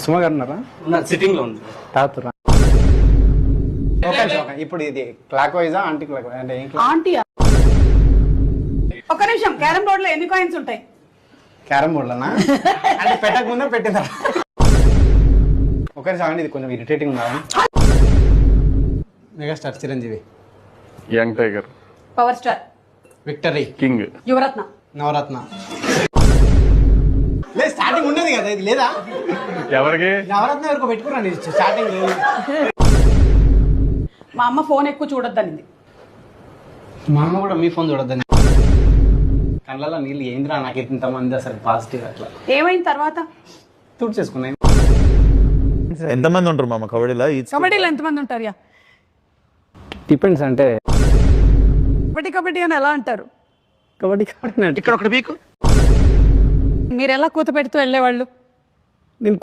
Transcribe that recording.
సుమ గారు ఉన్నారా? సిట్టింగ్ లో ఉంది. తాతురా ఇప్పుడు ఇది క్లాక్ వైజా ఆంటీ క్లాక్ అంటే ఆంటీ ఒక నిమిషం, క్యారం బోర్డ్ లో ఎన్ని కాయిన్స్ ఉంటాయి? క్యారమ్ బోర్డులనా అంటే పెట్టక ముందే పెట్టిందా? ఒకరి సాగండి, ఇది కొంచెం ఇరిటేటింగ్ ఉందా? Megastar Chiranjeevi, young tiger, power star, victory, king, Yuvaratna, Navaratna. లేదు స్టార్టింగ్ ఉండేది కదా, ఇది లేదా? ఎవరికి? నవరత్న వరకు పెట్టుకున్నాను స్టార్టింగ్ లేదు. మా అమ్మ ఫోన్ ఎక్కువ చూడొద్దనింది. మా అమ్మ కూడా మీ ఫోన్ చూడొద్దని. కళ్ళలో నీళ్ళు ఏంద్రా నాకు ఇంతమంది అసలు పాజిటివ్ అట్లా. ఏమైంది తర్వాత? తూడు చేసుకున్నాయి. ఎంతమంది ఉంటారు మామ కబడ్డీలో? కబడ్డీలో ఎంతమంది ఉంటారు? యా డిపెండ్స్ అంటే కబడ్డీ అని ఎలా అంటారు? కబడ్డీ ఇక్కడ ఒకటి మీకు మీరు ఎలా కూత పెడుతూ వెళ్ళేవాళ్ళు?